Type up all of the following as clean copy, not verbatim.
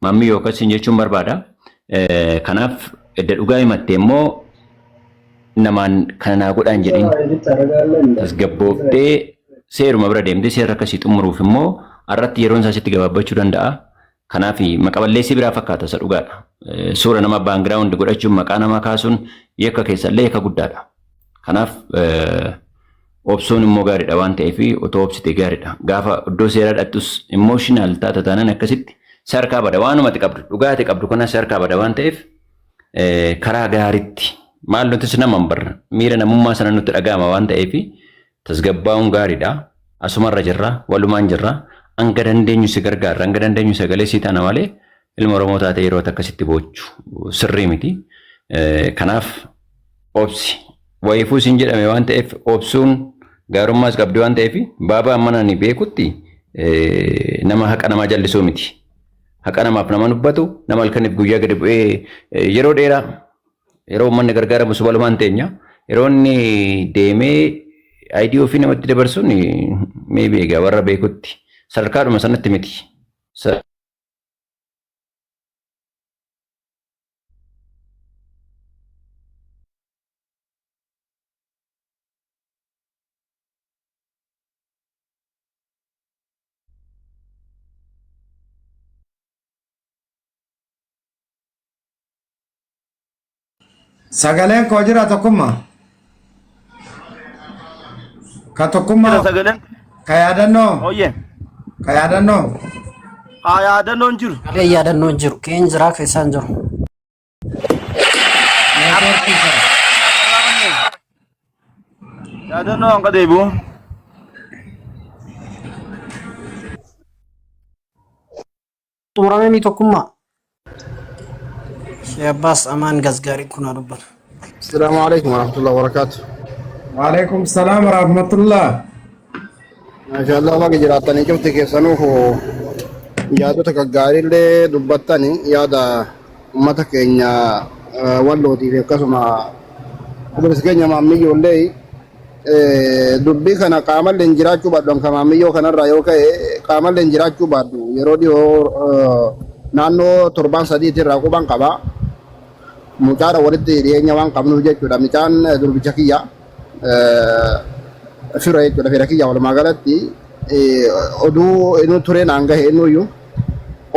Maammi yookaan siin jechuun barbaada. Kanaaf edda dhugaa himattee immoo namaan kana naa godhaan jedhin tasgabbooftee seeruma bira deemtee seera akkasii xumuruuf immoo irratti yeroon isaa sitti gabaabbachuu danda'a. Kanaaf maqaballeessii biraa fakkaata isa dhugaadha. Suura nama baangiraawundi godhachuun maqaa namaa kaasuun yakka keessallee yakka guddaadha. Kanaaf obsuun immoo gaariidha waan ta'eef otoo obsitee gaariidha. Gaafa iddoo seeraa dhaqxus imooshinaal taata taanaan akkasitti sarkaa bada waanumatti qabdu dhugaati qabdu kana sarkaa bada waan ta'eef karaa gaariitti maal nutis nama hin barra miira namummaa sana nutti dhaga'ama waan ta'eef tasgabbaa'uun gaariidha. Asumarra jirra walumaan jirra hanga dandeenyu si gargaarra hanga dandeenyu sagalee sii taana malee ilma Oromoo taatee yeroo akkasitti boochu sirrii miti. Kanaaf obsi wayifuu siin jedhame waan ta'eef obsuun gaarummaas qabdi waan ta'eef baabaa ammanaan beekutti nama haqa namaa jallisuu miti. Haqa namaaf nama dubbatu nama halkaniif guyyaa gadi bu'ee yeroo dheeraa yeroo uummanni gargaaramu walumaan teenya yeroo inni deemee aayidii ofii namatti dabarsuun meebii egaa warra beekutti sadarkaadhuma sanatti miti. Sagaleen koo jira tokkummaa. Ka tokkummaa. Sagaleen. Ka yaadannoo. Oye. Ka yaadannoo. Yaadannoon jiru. Yaadannoon jiru. Keen jiraa keessaan jiru. Yaadannoo hanga deebi'u. Xumuramee tokkummaa. Abbas amaan gasgaarii kun dubbata. السلام عليكم ورحمة الله وبركاته. وعليكم السلام ورحمة الله. ما شاء الله ما جراتني شفت كيف سنوه يادو تكغاري اللي دبتني يادا أمتك إن واللوتي في قسمة بس كأني مامي يقولي دبي خنا كامل لنجرات شو بعدهم كمامي يو خنا رايو كه كامل لنجرات شو بعدو يرودي هو نانو تربان سدي تراكو بان كبا mucara walitti dhiyeenya waan qabnuuf jechuudha. Mucaan durbicha kiyya fira jechuudha. Fira kiyya walumaa galatti oduu inni ture naan gahe innuyyuu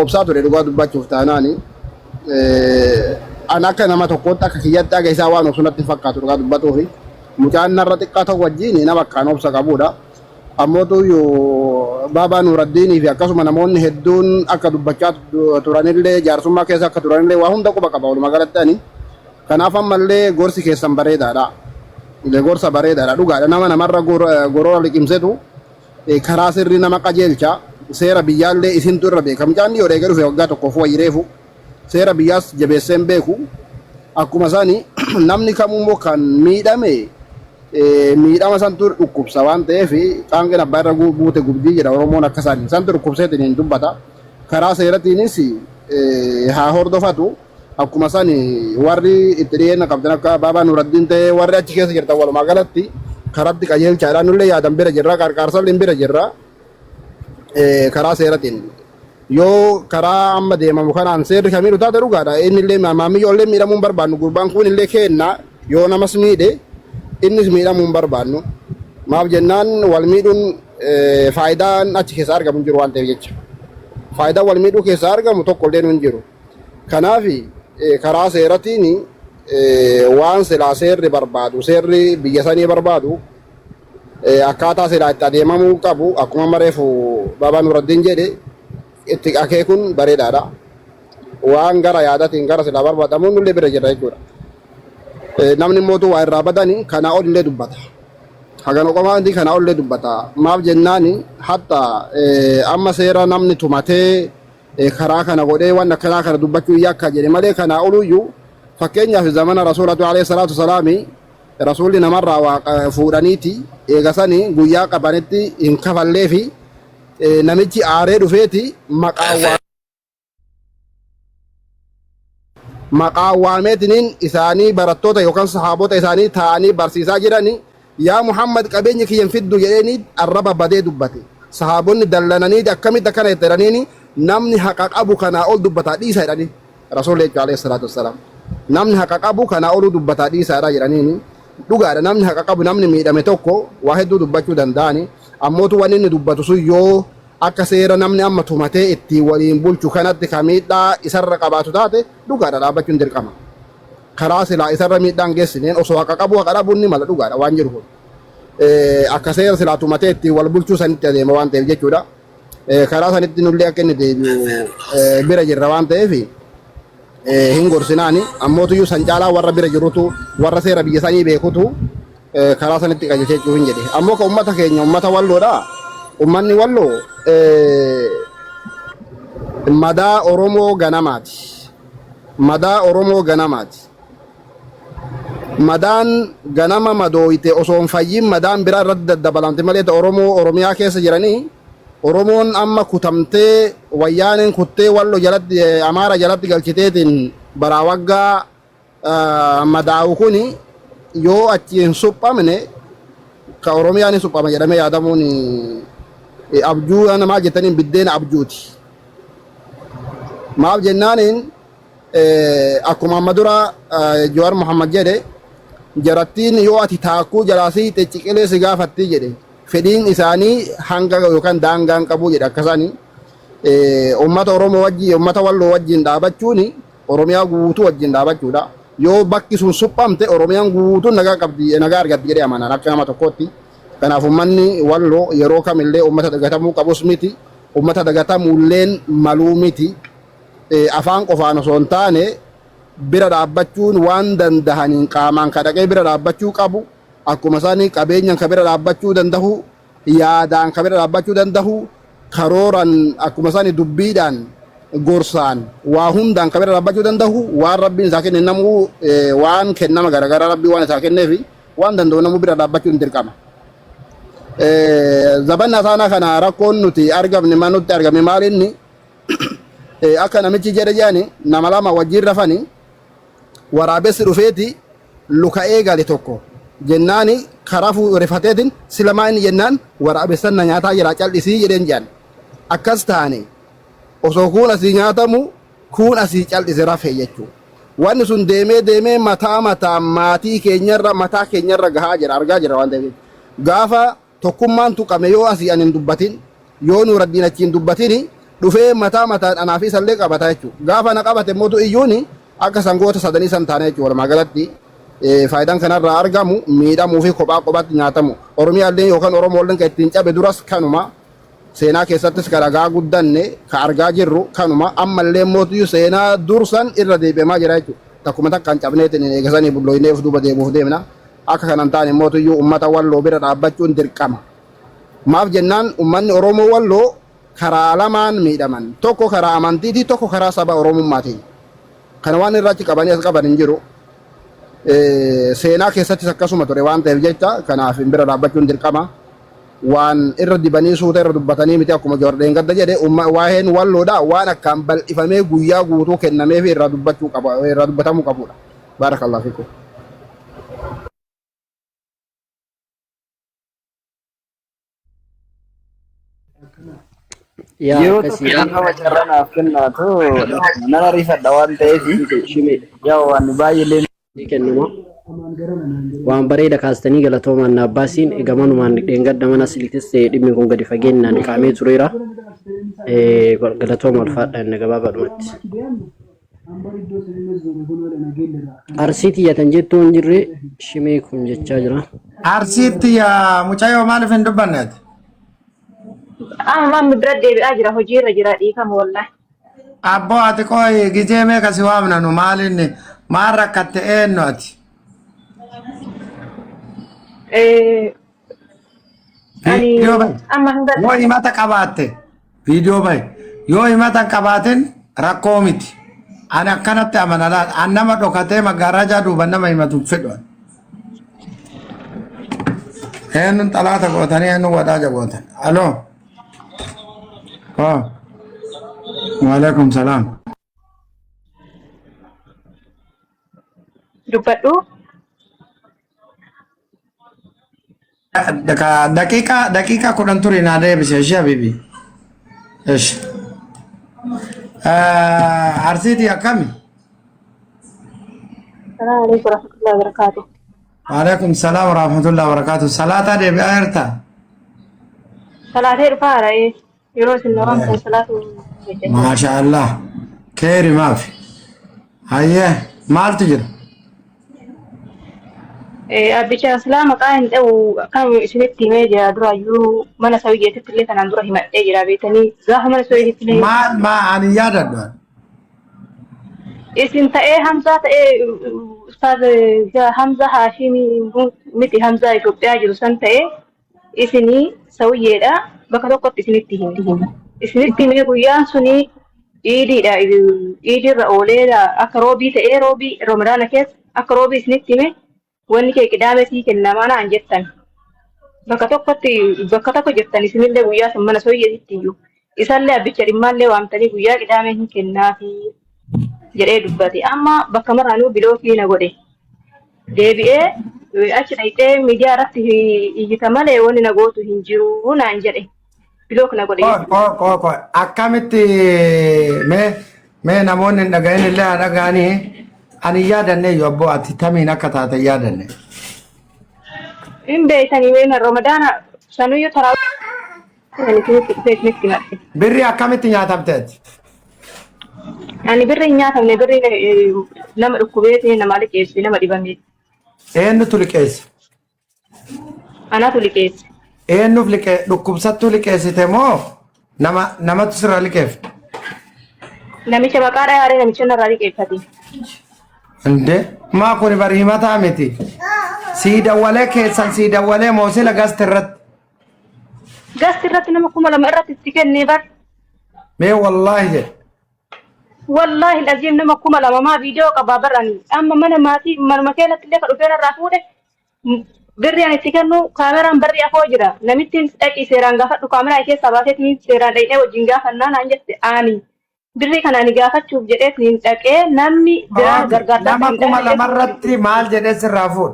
obsaa ture dhugaa dubbachuuf taanaani an akka nama tokkootti akka kiyyatti aga isaa waan obsunatti fakkaatu dhugaa dubbatuufi mucaan narra xiqqaa ta'u wajjin nama akkaan obsa qabudha. Ammootuyyuu baabaa Nuuraddiinii fi akkasuma namoonni hedduun akka dubbachaa turanillee jaarsummaa keessa akka turanillee waa hunda quba qaba walumaa galatti ani. Kanaaf ammallee gorsi keessan bareedaadha. Gorsa bareedaadha dhugaadha nama namarra gorora liqimsetu karaa sirrii nama qajeelcha seera biyyaallee isintu irra beeka. Mucaan yoo eegee dhufe waggaa tokkoof wayyireefu seera biyyaas jabeesseen beeku akkuma isaanii namni kamummoo kan miidhame miidhama santu dhukkubsa waan ta'eef qaamni abbaa irra buute gubdii jedha Oromoon akka isaanii santu dhukkubseetiin hin dubbata. Karaa seeratiinis haa hordofatu. Akkuma isaanii warri itti dhiyeenya qabdan akka baabaa Nuuraddiin ta'ee warri achi keessa jirtan walumaa galatti karatti qajeelchaadhaan nullee yaadan bira jirra qarqaarsallee bira jirra karaa seeratiin. Yoo karaa amma deemamu kanaan seerri kamiidhu taate dhugaadha. Inni illee maamillee miidhamuu hin barbaannu gurbaan kun illee kenna yoo namas miidhe innis miidhamuu hin barbaannu. Maaf jennaan wal miidhuun faayidaan achi keessa argamu hin jiru waan ta'eef jecha. Faayidaan wal miidhuu keessa argamu tokko illee hin jiru. Kanaaf karaa seeratiin waan silaa seerri barbaadu seerri biyya sanii barbaadu akkaataa silaa itti adeemamuu qabu akkuma mareefu baabaa Nuuraddiin jedhe itti akeekuun bareedaadha. Waan gara yaadatiin gara silaa barbaadamuun nullee bira jirra jechuudha. Namni mootuu waa irraa badanii kanaa ol illee dubbata. Hagan qomaanti kanaa ol illee dubbata. Maaf jennaani hatta amma seera namni tumatee karaa kana godhee waan akkanaa kana dubbachuu yakka jedhe malee kanaa oluyyuu fakkeenyaaf zamana rasuulatu alayhi salaatu salaami rasuulli namarraa waa fuudhaniiti eegasanii guyyaa qabanitti hin kafallee fi namichi aaree dhufeeti maqaa waameetiniin isaanii barattoota yookaan sahaabota isaanii taa'anii barsiisaa jiranii yaa Muhammad qabeenyi kiyyan fiddu jedheeni arraba badee dubbate. Sahaabonni dallananii akkamitti akkana jedhaniini namni haqa qabu kanaa ol dubbataa dhiisa jedhani rasuulli alayhi salaatu wassalaam namni haqa qabu kanaa ol dubbataa dhiisaadha jedhaniini dhugaadha namni haqa qabu namni miidhame tokko waa hedduu dubbachuu danda'ani ammootu wanni inni dubbatu sun yoo akka seera namni amma tumatee itti waliin bulchu kanatti ka miidhaa isarra qabaatu taate dhugaadha dhaabbachuun dirqama karaa silaa isarra miidhaan geessineen osoo haqa qabu haqa dhabuun ni mala dhugaadha waan jiru kun akka seera silaa tumatee itti wal bulchuu sanitti adeema waan ta'eef jechuudha karaa sanitti nullee akka inni deebi'u bira jirra waan ta'eef hin gorsinaani ammootuyyuu san caalaa warra bira jirutu warra seera biyya sanii beekutu karaa sanitti qajeelchuu hin jedhe ammoo ka ummata keenya ummata walloodha ummanni walloo madaa oromoo ganamaati madaa oromoo ganamaati madaan ganama madooyte osoo hin fayyin madaan biraa irratti daddabalamte malee oromoo oromiyaa keessa jiranii oromoon amma kutamtee wayyaaneen kuttee wallo jalatti amaara jalatti galchiteetiin baraa waggaa madaa'u kuni yoo achi hin suphamne ka oromiyaan hin suphama jedhamee yaadamuun abjuu namaa jettaniin biddeena abjuuti maaf jennaaniin akkuma amma dura Jawaar Muhammad jedhe jarattiin yoo ati taakkuu jalaasii xicciqilee si gaafattii jedhe fedhiin isaanii hanga yookaan daangaan qabu jedhe akkasanii ummata oromoo wajjin ummata walloo wajjin dhaabachuun oromiyaa guutuu wajjin dhaabachuudha yoo bakki sun suphamte oromiyaan guutuun nagaa qabdi nagaa argatti jedhee amanan akka nama tokkootti kanaaf ummanni walloo yeroo kamillee ummata dagatamuu qabus miti ummata dagatamulleen maluu miti afaan qofaan osoo hin taane bira dhaabbachuun waan dandahaniin qaamaan kadhaqee bira dhaabbachuu qabu akkuma isaanii qabeenyaan ka bira dhaabbachuu dandahu yaadaan ka bira dhaabbachuu dandahu karooran akkuma isaanii dubbiidhaan gorsaan waa hundaan ka bira dhaabbachuu dandahu waan rabbiin isaa kenne namuu waan kennama garagaraa rabbii waan isaa kenneefi waan danda'u namuu bira dhaabbachuun dirqama. Zabanna isaanaa kana rakkoon nuti argamne man nutti argame maalinni akka namichi jedhe jaani nama lama wajjin rafanii waraabessi dhufeeti luka eegale tokko jennaani karafu rifateetin silamaa inni jennaan waraabessan na nyaataa jira cal'isii jedheen jaan akkas taane osoo kuun asii nyaatamu kuun asii cal'ise rafee jechuu wanni sun deemee mataa maatii keenyarra mataa keenyarra gahaa jira argaa jira waan ta'eef gaafa tokkummaan tuqame yoo asii anin dubbatin yoo nuuraddiin achiin dubbatini dhufee mataan anaa fi isallee qabata jechuudha gaafa na qabate mootu iyyuuni akka sangoota sadanii san taane jechuudha walumaa galatti faayidaan kanarraa argamu miidhamuu fi kophaatti nyaatamu oromiyaallee yookaan oromooleen kan ittiin cabe duras kanuma seenaa keessattis ka ragaa guddanne ka argaa jirru kanuma ammallee mootiyyuu seenaa dursan irra deebi'amaa jira jechuudha takkuma takkaan cabneetiin eegasanii bullooyineef duuba deebi'uuf deemna akka kanan taane mootiyyuu ummata walloo bira dhaabbachuun dirqama maaf jennaan ummanni oromoo walloo karaa lamaan miidhaman tokko karaa amantiiti tokko karaa saba oromummaatiin kana waan irraachi qabanii as qaban hin jiru seenaa keessattis akkasuma ture waan ta'eef jecha kanaaf bira dhaabbachuun dirqama waan irra dibanii suuta irra dubbatanii miti akkuma jordeen gadda jedhe waa'een walloodha waan akkaan bal'ifamee guyyaa guutuu kennamee fi irraa dubbatamuu qabudha baarakallahu fiikum. Yeroo tokko nama carranaaf kennaatu nama rifadha waan ta'eef yaa waan baay'ee kennuma waan bareeda kaastanii galatoomaan abbaasiin eegamanumaan dheengadda mana siliitis dhimmi kun gadi fageenyaan qaamee tureera galatooma ulfaadha inni gabaabaadhumatti. Arsiitti yaatan jettuun jirre shimee kun jechaa jira. Arsiitti yaa mucayyoo maaliif hin dubbanneeti? Amma bira deebi'aa jira hojiirra jira dhiifama wallahi. Abboo ati qoy gijee meeqa si waamnanu maalinni maal rakkatte eenyu ati? Yoo himata qabaatte viidiyoo bahe yoo himata hin qabaatin rakkoo miti. Ani akkanatti amanadha an nama dhokatee maggaarajaa duuba nama himatu fedhu. Eenyuun xalaata gootanii eenyuun wadaaja gootan. Aloo. Waalaikum salaam. Dubbadhu. Daqiiqaa kudhan turii naa deebise ishee habiibi. Ishi. أرسيتي أكمل. السلام عليكم ورحمة الله وبركاته. وعليكم السلام ورحمة الله وبركاته. صلاة دي بأيرتا. صلاة الفارة إيه يروس النوم كان صلاة ما شاء الله. كيري ما في. هيا مال تجر. أبي أسلام قاين أو كم سنتي ميجا درايو ما نسوي جت تلي كان عندنا هما إجرا بيتني زاه ما نسوي تلي. ما أنا يادا دوان. إسم تأيه همزة تأيه أستاذ همزة هاشمي متي همزة يكتب أجر سنة تأيه إسني سوي ده بكرة قط إسنتي هم إسنتي ميجويان سني إيدي ده إيدي الرؤولة ده أكروبي تأيه روبي رمضان كيس أكروبي إسنتي مي واني كدامتي كنا ما أنا عنجتن بكرة قط جتن إسني اللي ويا سمنا سوي تيجو إسالة بيشري مال له وامتني ويا كدامه كنا في jedhee dubbate amma bakka maraanuu bilookii na godhe deebi'ee achi dhaqee miidiyaa irratti iyyita malee wanni na gootu hin jiru naan jedhe bilook na godhe. Akkamitti mee namoonni hin dhagahin illee haa dhagahanii ani yaadanne yobboo ati tamiin akka taate yaadanne. Hin beektanii weena ramadaana sanuyyuu taraa birri akkamitti nyaatamteeti? Ani birri nyaatamne birri nama dhukkubeeti nama liqeessi nama dhibameeti. Eenyutu liqeesse? Anatu liqeesse. Eenyuuf dhukkubsattuu liqeessite moo namatu sirra liqeeffe? Namicha maqaa dhayaaree namicha narraa liqeeffate. Inde maa kun bari himataa miti. Sii dawwalee keessan sii dawwalee moosila gasti irratti. Gasti irratti nama 2,000 irratti itti kennee bar. Mee wallaahi jedhe. والله العظيم نما كوما لما ما فيديو كبابراني أما من ماتي من مكانة اللي كروفينا رافوده بري يعني تكنو كاميرا بري أفوجرا نمتين أكي سيران غافت كاميرا أكي سباتة مين سيران داينه وجنگا فنان أنجت آني بري كناني غافت شوف جدت نين أكي نمي برا غرغرتا نما كوما لما رتري مال جدت سرافود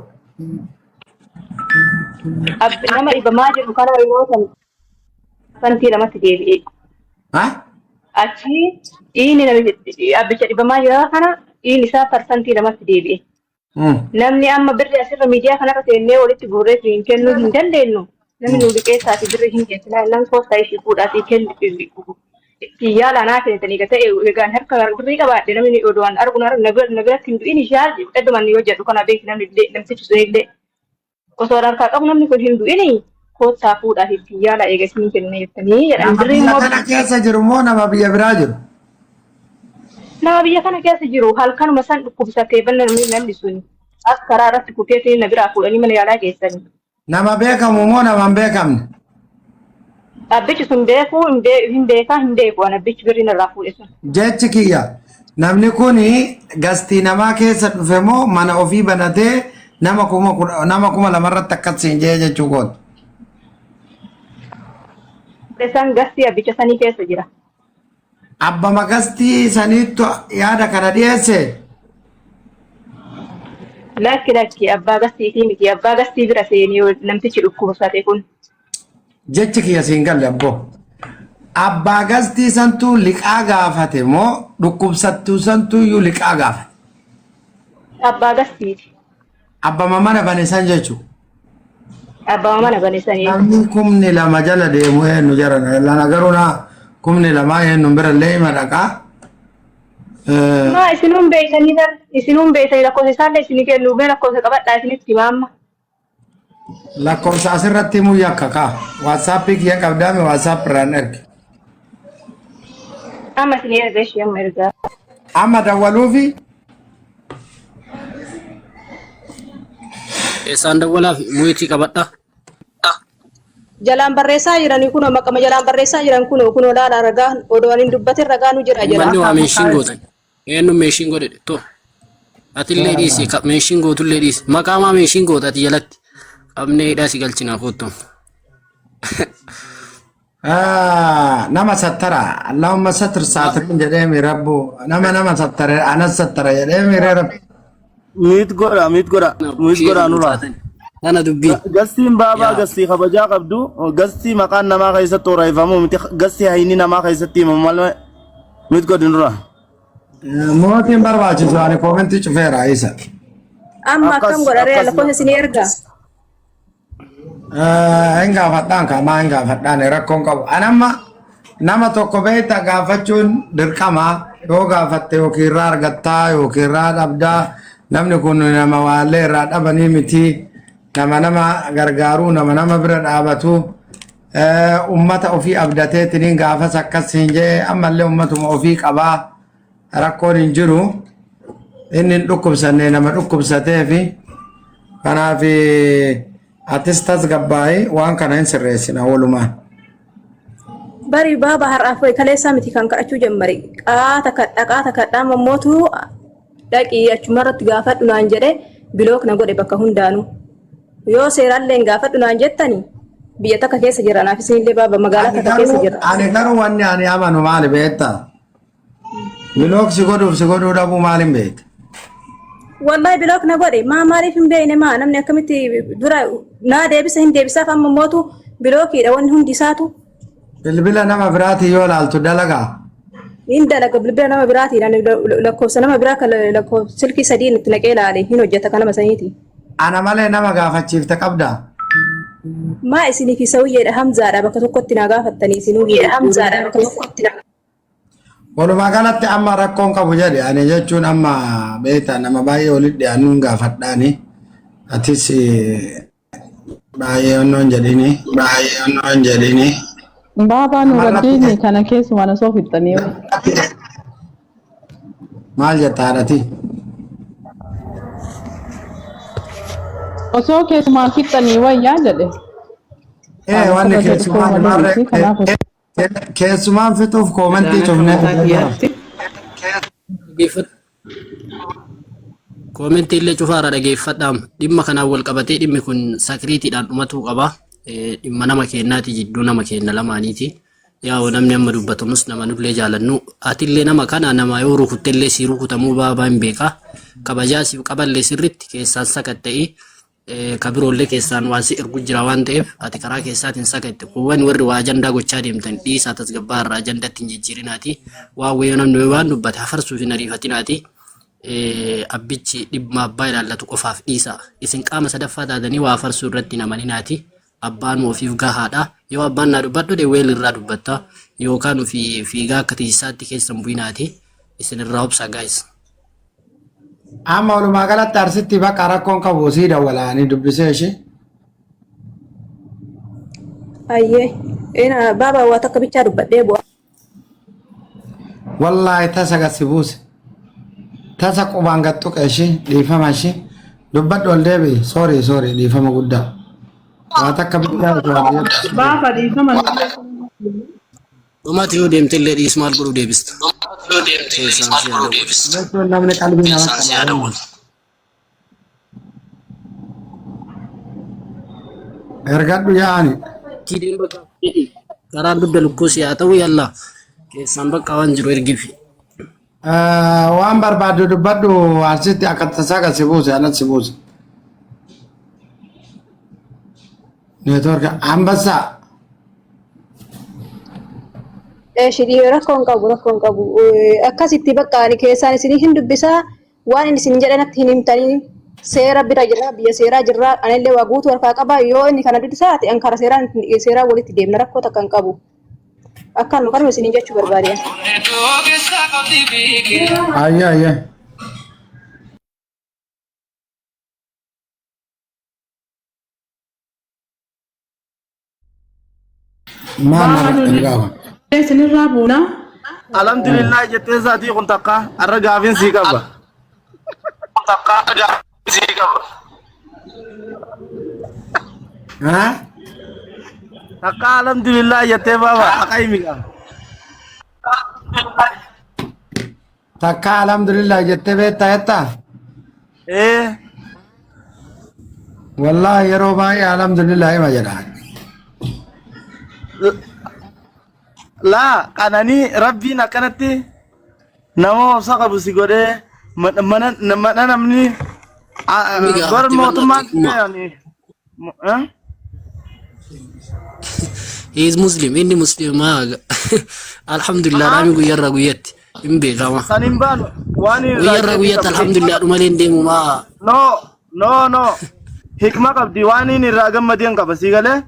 أب نما إبا ماجر مكانا وينوسن فانتي لما تجيبي ها achi ini abbicha dhibamaa jira kana inni isaa parsantii lamatti deebi'e. Namni amma birri asirra miidiyaa kanarra seennee walitti guurree hin kennuu hin dandeenyu. Namni nu liqeessaati birri hin keessinaa nan koostaa ishii fuudhaatii kennu xiyyaala naa kennitanii ka ta'e egaan harka birrii qabaadhe namni oduun arguun nabiratti hin du'in ishaa dhadhuman yoo jedhu kana beeki namtichi sun illee osoo harkaa qabu namni kun hin du'ini. Kota fuudhaa fi xiyyaala eegasii kennee jettanii jedhan. Nama kana keessa jiru moo nama biyya biraa jiru? Nama biyya kana keessa jiru halkanuma san dhukkubsatee banna namni sun as karaa irratti kufee na biraa fuudhanii mana yaalaa geessanii. Nama beekamu moo nama hin beekamne? Abbichi sun beekuu hin beeku an abbichi birri narraa fuudhe sun. Jechi kiyya namni kuni gastii namaa keessa dhufe moo mana ofii banatee nama 2,000 irratti akkasiin jee jechuu goota. Isaan gastii abbicha sanii keessa jira. Abbama gastii saniittu yaada kana dhiyeesse? Lakki abbaa gastiitii miti abbaa gastii bira seenee namtichi dhukkubsate kun. Jechi kiyya siin galle abboo. Abbaa gastii santuu liqaa gaafate moo dhukkubsattuu santuu iyyuu liqaa gaafate? Abbaa gastiiti. Abbama mana bane san jechuudha. Abbaa mana banesanii. Namni 2,000 jala deemu eenyu jaran lana garuu na 2,000 eenyu bira illee hima dhaqaa. Maa isinuun beektanii dar isinuun beektanii lakkoofsa isaallee isinii kennu mee lakkoofsa qabadhaa isinitti maamma. Lakkoofsa asirratti himuu yakka kaa waatsaappii kiyya qabdaame waatsaap irraan erge. Amma isinii erga ishee amma ergaa. Amma dawwaluufi. Isaan dawwalaaf muyitii qabadha. Jalaan barreessaa jiranii kun maqama jalaan barreessaa jiran kun olaanaa ragaa odoon hin dubbatin ragaa nu jira jira. Manni waa meeshiin gootan. Eenyu meeshiin godhe to. Ati illee dhiisi meeshiin gootu illee dhiisi. Maqaa maa meeshiin goota ati jalatti. Qabnee hidhaa si galchinaa foottoon. Nama sattara. Allahumma sattir saatirin jedheemi rabbu. Nama sattara anas sattara jedheemi rabbu. Miit godha nurraa. Kana dubbii. Gastiin baabaa gastii kabajaa qabdu gastii maqaan namaa keessatti horaifamu miti gastii hayni namaa keessatti himamu Mit godin dura. Mootiin barbaachisu ani koomentii cufeera isa. Amma akkam godharee lakkoofsa isin erga. Hin gaafadhaan kamaa hin gaafadhaan rakkoon qabu. Anamma nama tokko beekta gaafachuun dirqama yoo gaafatte yookiin irraa argattaa yookiin irraa dhabdaa namni kun nama waallee irraa dhabanii miti nama gargaaruu nama bira dhaabatu ummata ofii abdateetiin gaafas akkas hin jee ammallee ummatuma ofii qabaa rakkoon hin jiru inni hin dhukkubsanne nama dhukkubsateefi kanaaf atis tasgabbaa'ii waan kana hin sirreessina walumaan. Bari baaba har'aaf kaleessaa miti kan kadhachuu jammari. Qaata kadhaa mammootu dhaqii achumarratti gaafadhu naan jedhe bilook na godhe bakka hundaanuu. Yoo seeraallee gaafadhu naan jettani biyya takka keessa jira naaf isinillee baaba magaalaa takka keessa jira. Ani garuu wanni ani amanu maali beektaa? Bilook si godhuu dhabuu maaliin beekta? Wallahi bilook na godhe maaliif hin beekne namni akkamitti dura naa deebisa hin deebisaaf amma mootu bilookiidha wanni hundi isaatu. Bilbila nama biraati yoo laaltu dalagaa. Hin dalaga bilbila nama biraati lakkoofsa nama biraa kan lakkoofsa silkii sadiin itti naqee ilaale hin hojjeta kanama saniiti. Ana malee nama gaafachiifte qabdaa? Maa isinii fi sawiyyeedha Hamzaadha bakka tokkotti na gaafattanii isinuu Hamzaadha bakka tokkotti na. Walumaa galatti amma rakkoon qabu jedhe ani jechuun amma beektaa nama baay'ee walitti dhiyaannuun gaafadhaani atis baay'ee onnoon jedhini. Baba Nuruddin kana keessumaa na soo fixxanii maal jetta haadhati? osoo keessumaa fixxanii wayyaa jedhe. Wanni keessumaan fixuuf koomentii cufnee. Koomentii illee cufaara dhageeffadhaam dhimma kanaan wal qabatee dhimmi kun sakriitiidhaan dhumatuu qaba. Dhimma nama kennaati jidduu nama kenna lamaaniiti. Yaa namni amma dubbatamus nama nullee jaalannu atillee nama kana nama yoo rukuttellee si rukutamuu baabaa hin beeka. Kabajaa si qaballee sirritti keessaan sakatta'ii kabiroollee keessaan waan si ergu jira waan ta'eef ati karaa keessaatiin sakatte kuwwan warri waa ajandaa gochaa deemtan dhiisaa tasgabbaa irraa ajandaatti hin jijjiirinaati. Waa wayyo namni waan dubbate hafarsuuf hin ariifatinaati. Abbichi dhimma abbaa ilaallatu qofaaf dhiisa. Isin qaama sadaffaa taatanii waa farsuu irratti namaninaati. Abbaan ofiif gahaadha. Yoo abbaan naa dubbadhu weel irraa dubbatta yookaan ofii fiigaa akka tiisaatti keessan bu'inaati. Isin irraa obsa guys. Amma walumaa galatti arsitti bakka rakkoon qabu sii dawwalaanii dubbisee ishee. Ayyee baaba waa takka bichaa dubbadhee bu'a. Wallaahi tasa gasi buuse. Tasa qubaan gattuqa ishee dhiifama ishee dubbadhu ol deebi'i sorry dhiifama guddaa. Waa takka bichaa Baba dhiifama. Dhumati yoo deemte illee dhiis maal godhuu deebista. namni qalbii nama ergadhu yaani. Kideen bakka karaan dugda lukkuusi haa ta'u yalla keessaan bakka waan jiru ergifi. Waan barbaaddu dubbadhu arsitti akka tasaa kan si buuse anas si buuse. Neetworka ambassaa. Shidii rakkoon qabu akkasitti bakka ani keessaan isin hin dubbisaa waan isin jedhanatti hin himtanii seera bira jira biyya seeraa jirra anillee waa guutuu harkaa qaba yoo inni kana duddisaati an kara seeraa walitti deemna rakkoo takkan qabu akkan kanuma isin jechuu barbaadiyan. Ayya. Mana Sinirraa buuna. Alhamdulillah jettee isaatii kun takka har'a gaafiin sii qaba. Takka alhamdulillah jettee baaba akka himi qaba. Takka alhamdulillah jettee beektaa jettaa? Wallahi yeroo baay'ee alhamdulillah hima jedhaan. La kanani rabbiin akkanatti nama obsa qabu si godhee mana namni bar mootummaan He is Muslim, inni Muslim. Alhamdulillah, nami guyyarra guyyatti. Imbe kama. Sanin baanu waan Guyyaarra guyyaatti alhamdulillah dhumaleen deemu maa. No. Hikma qabdi waan inni irraa gammadeen qaba si galee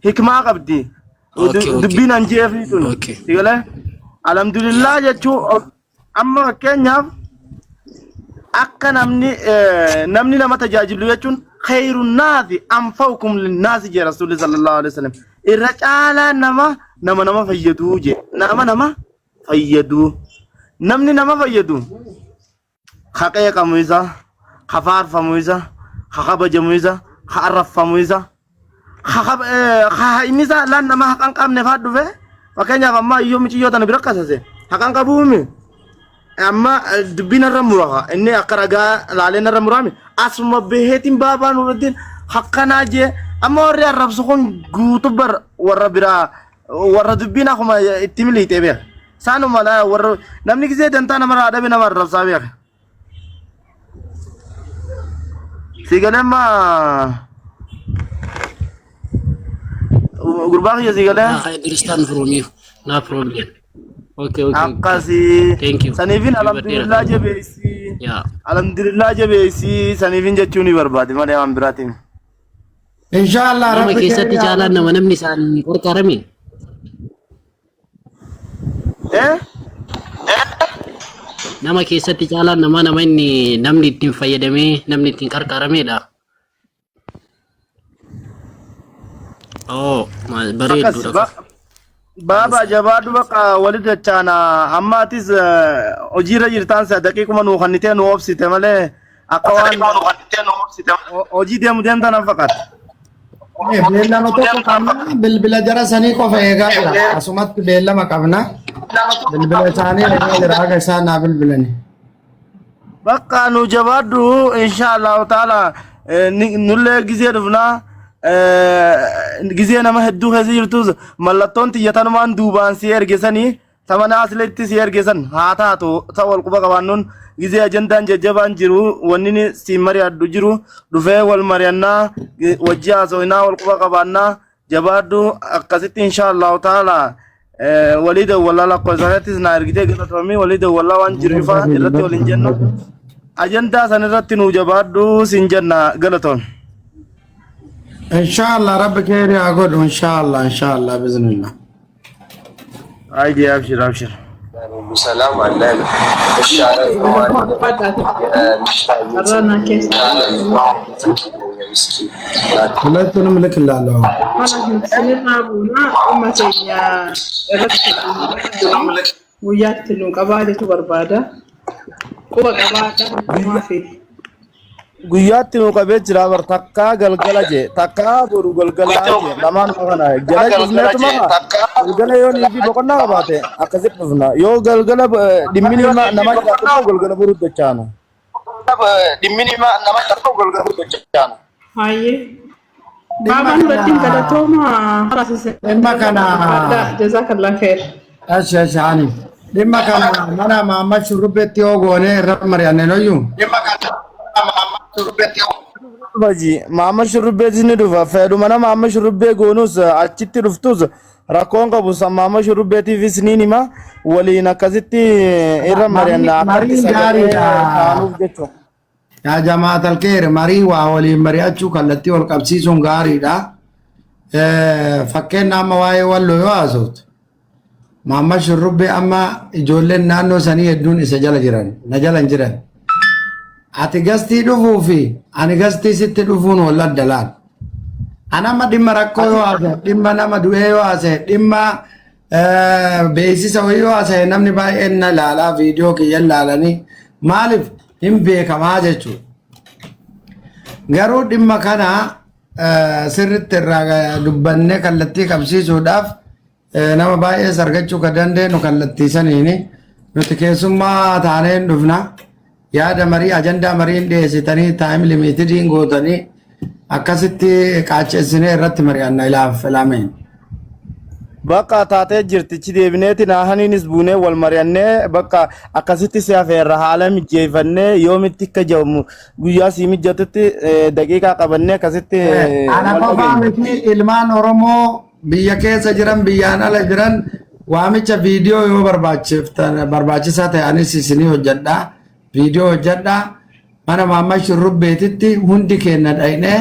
hikmaa qabdi. Dubbiin anjeefii tun si galee alhamdulillah jechuun amma fakkeenyaaf akka namni nama tajaajilu jechuun khayrun naasi anfa'ukum linnaasi jee rasuulli sallallahu alaihi wasallam irra caalaa nama fayyadu jee nama fayyadu namni nama fayyadu haqeeqamu isa hafaarfamu isa hakabajamu isa haarraffamu isa inni isaa laan nama haqan qabne faa dhufe fakkeenyaaf amma iyyoo michiyyoo tana bira qasase haqan qabuumi amma dubbiin irra muraka inni akka ragaa laaleen irra murame asuma beheetiin baabaan urrattiin hakkanaa jee amma warri arrabsu kun guutu bar warra biraa warra dubbiin akkuma itti miliixee beeka saanuma warra namni gisee dantaa nama raadhabe nama arrabsaa beeka sigalemma gurbaa kiyya sigalee I understand from you. No problem. Okay. akkasi Thank you. saniifin alhamdulillah jabeessi Yeah. alhamdulillah jabeessi saniifin jechuun barbaade malee waan biraatiin inshallah Nama rabbi keessatti keenya caalaan namni isaan qorqarame. Nama keessatti caalaan nama inni namni ittiin fayyadamee namni ittiin qarqaramedha. Oh, bareeddudha. Baba jabaadhu bakka walitti jechaana amma atis hojiirra jirtaan sa daqiiquma nuu kannitee nu obsite malee akka waan hojii deemtan fakkaata. beellama tokko qabna bilbila jara sanii qofa eegaa jira asumatti beellama qabna bilbila isaanii eegaa jira akka isaan naa bilbilani Bakka nu jabaadhu inshallah taala nullee gizee dhufnaa gizee nama hedduu keessa jirtus mallattoon xiyyatanumaan duubaan si ergesanii tamana asleetti si ergesan haa taatu ta'u wal quba qabaannuun gizee ajandaan jajjabaan jiru wanni si mari'adhu jiru dhufee wal mari'annaa wajji haasoinaa wal quba qabaannaa jabaadhu akkasitti inshallah taala walii dawwallaa lakkoofsaattis na ergitee galatoomii walii dawwallaa waan jiru ifa irratti waliin jennu ajandaa san irratti nu jabaadhu sin jenna galatoon. inshallah rabbi keenya godhu inshallah biiznillah Haydi abshir. ሰላም አለ ሁለቱንም ልክላለሁ guyyaatti nu qabaaletu barbaada quba qabaadha Guyyaatti nu qabee jira bar takkaa galgala jee takkaa boru galgala jee lamaan kana jala jisneetu maka galgala yoo niifi boqonnaa qabaate akkasitti dhufna yoo galgala dhimmini nama jiraatu galgala boru dachaana. Dhimmini nama jiraatu galgala boru dachaana. hayyee baabaan irrattiin galatooma harasise dhimma kana jazakallah khair ashashani dhimma kana mana Muhammad shurubbeetti yoo goone irra mari'anne noyyuu Baji Muhammad Shurubbeetis ni dhufa fayyaduma nama Muhammad Shurubbee goonus achitti dhuftus rakkoon qabu san Muhammad Shurubbeetiifis ni hima waliin akkasitti irra mari'anna akkatti sagalee jechuudha. yaa jamaatal kheer marii waa waliin mari'achuu kallattii wal qabsiisuun gaariidha fakkeenya amma waa'ee walloo yoo haasoftu Muhammad Shurubbee amma ijoolleen naannoo sanii hedduun isa jala jiran na jala hin jiran ati gastii dhufuu fi ani gastii sitti dhufuun wal addalaan anama dhimma rakkoo yoo haase dhimma nama du'ee yoo haase dhimma beeksisa yoo haase namni baay'een na ilaalaa viidiyoo kiyyan ilaalanii maaliif hin beekamaa jechuudha garuu dhimma kana sirritti irraa dubbannee kallattii qabsiisuudhaaf nama baay'ee sargachuu ka dandeenyu kallattiisaniini nuti keessummaa taaneen dhufna yaada marii ajandaa mariin dhiyeessitanii taayim limiitidiin gootanii akkasitti qaacessinee irratti mari'anna ilaameen. Bakka taatee jirtichi deebineeti naahaniinis buunee wal mari'annee bakka akkasitti si hafeerra haala mijeeffannee yoomitti akka jedhamu guyyaa si mijatutti daqiiqaa qabannee akkasitti. Ana qofaa miti ilmaan Oromoo biyya keessa jiran biyyaan ala jiran waamicha viidiyoo yoo barbaachisaa ta'e anis isinii hojjedhaa viidiyoo hojjedhaa mana Maammaa Shurrubbeetitti hundi keenya dhaqnee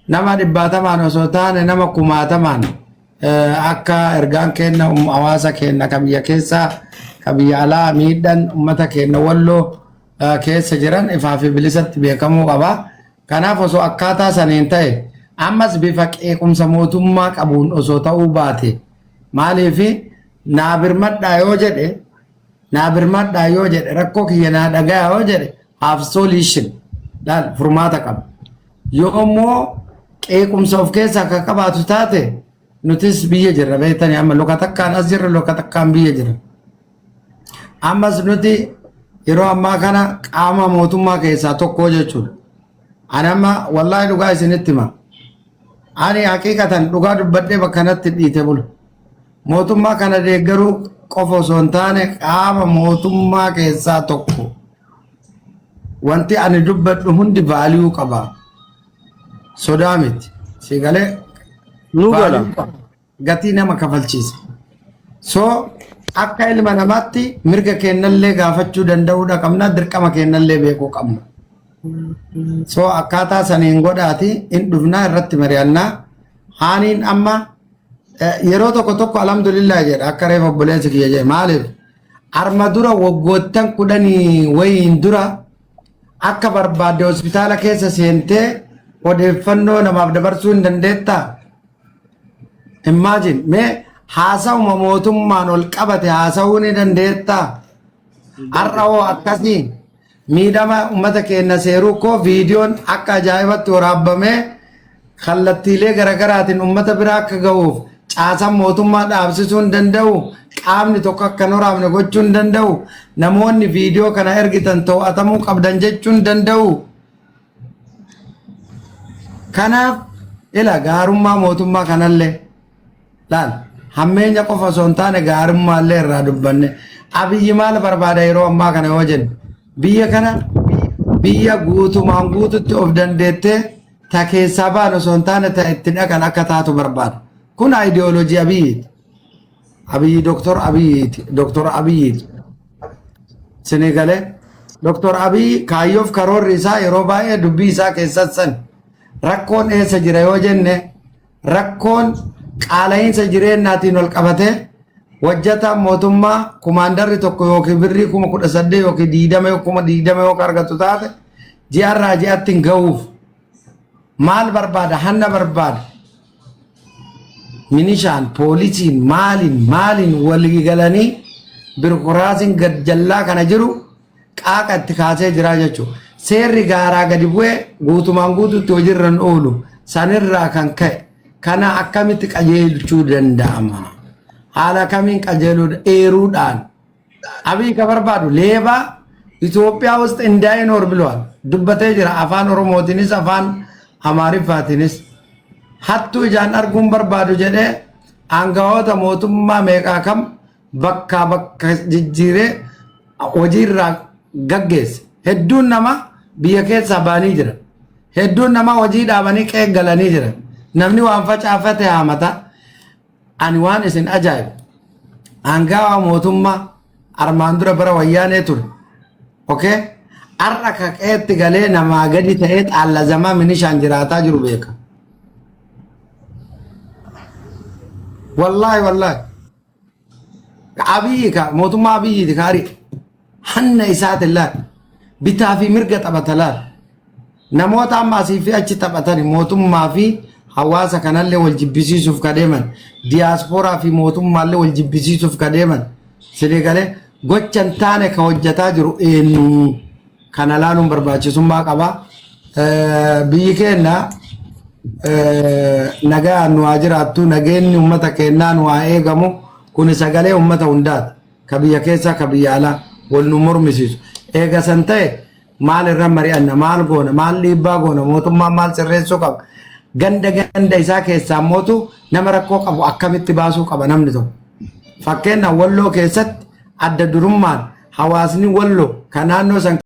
nama 100 osoo taane nama 1000 akka ergaan keenya hawaasa keenya kan biyya keessaa kan biyya alaa miidhan ummata keenya walloo keessa jiran ifaa fi bilisatti beekamuu qaba. Kanaaf osoo akkaataa saniin ta'e ammas bifa qeequmsa mootummaa qabuun osoo ta'uu baate maaliif naa birmadhaa yoo jedhe rakkoo kiyya naa dhagaa yoo jedhe half solution laal furmaata qaba. Yoo immoo qeequmsa of keessaa akka qabaatu taate nutis biyya jirra beektanii amma luka takkaan as jirra luka takkaan biyya jirra. Ammas nuti yeroo ammaa kana qaama mootummaa keessaa tokko jechuudha. Ani amma wallaahi dhugaa isinitti hima. Ani haqiiqatan dhugaa dubbadhee bakka natti dhiite bulu. Mootummaa kana deeggaruu qofa osoo hin taane qaama mootummaa keessaa tokko. Wanti ani dubbadhu hundi vaaliyuu qaba. Sodaa miti. Sigalee gatii nama kafalchiisa. So akka ilma namaatti mirga kennallee gaafachuu danda'uudha qabna dirqama kennallee beekuu qabna. So akkaataa saniin godhaati in dhufnaa irratti mari'annaa haaniin amma yeroo tokko alhamdulillah jedha akka reef obboleessi kiyya jedhe maaliif arma dura waggoottan 10 wayiin dura akka barbaadde hospitaala keessa seentee odeeffannoo namaaf dabarsuu hin dandeettaa. Imagine mee haasawuma mootummaan ol qabate haasawuu ni dandeettaa. Har'a hoo akkasii miidhama ummata keenya seeruu koo viidiyoon akka ajaa'ibatti waraabamee kallattiilee garaagaraatiin ummata biraa akka ga'uuf caasaan mootummaa dhaabsisuu hin danda'u qaamni tokko akka hin waraabne gochuu hin danda'u namoonni viidiyoo kana ergitan to'atamuu qabdan jechuu hin danda'u. Kanaaf ila gaarummaa mootummaa kanallee laal hammeenya qofa osoo hin taane gaarummaallee irraa dubbanne Abiyyi maal barbaada yeroo ammaa kana yoo jennu biyya kana biyya guutumaan guututti of dandeettee ta keessaa baan osoo hin taane ta itti dhaqan akka taatu barbaada. Kun ideoloojii Abiyyiiti. Abiyyi Doktor Abiyyiiti. Sinigalee Doktor Abiyyi kaayyoof karoorri isaa yeroo baay'ee dubbii isaa keessatti san rakkoon eessa jira yoo jenne rakkoon qaala'iinsa jireennaatiin ol qabatee hojjetaan mootummaa kumaandarri tokko yookiin birrii 18,000 yookiin 20,000 yookiin argatu taate ji'arraa ji'atti hin ga'uuf maal barbaada hanna barbaada minishaan poolisiin maaliin walii galanii birokiraasiin gad jallaa kana jiru qaaqa itti kaasee jira jechuudha. Seerri gaaraa gadi bu'ee guutumaan guututti hojiirra hin oolu sanirraa kan ka'e kana akkamitti qajeelchuu danda'ama? Haala kamiin qajeeluu eeruudhaan Abiyyi ka barbaadu leebaa Itoophiyaa ውስጥ እንዳይኖር ብለዋል dubbatee jira afaan Oromootiinis afaan Amaariffaatiinis hattuu ijaan arguun barbaadu jedhee aangawoota mootummaa meeqaa kam bakka jijjiiree hojiirraa gaggeesse. Hedduun nama biyya keessaa baanii jira. Hedduun nama hojii dhaabanii qeeggalanii jira. Namni waan facaafate haamata. Ani waan isin ajaa'ibu aangawa mootummaa armaan dura bara wayyaanee ture. Okay? Har'a kaqeetti galee namaa gadi ta'ee xaallazamaa minishaan jiraataa jiru beeka. Wallaahi. Abiyyi ka mootummaa Abiyyiiti kaarii hanna isaatiin laal bitaa fi mirga taphata laal namoota amma asii fi achi taphatani mootummaa fi hawaasa kanallee wal jibbisiisuuf kadeeman diyaaspooraa fi mootummaallee wal jibbisiisuuf kadeeman sileegalee gochan taane ka hojjetaa jiru eenyu kana laaluun barbaachisummaa qaba. Biyyi keenya nagaa nu haa jiraattu nageenyi uummata keenyaa nu haa eegamu kun sagalee uummata hundaati ka biyya keessaa ka biyya alaa wal nu mormisiisu eega san ta'e maal irra mari'anna maal goona maal dhiibbaa goona mootummaan maal sirreessuu qaba. Ganda isaa keessaa mootu nama rakkoo qabu akkamitti baasuu qaba namni tokko. Fakkeenyaaf Walloo keessatti adda durummaan hawaasni Walloo kan naannoo san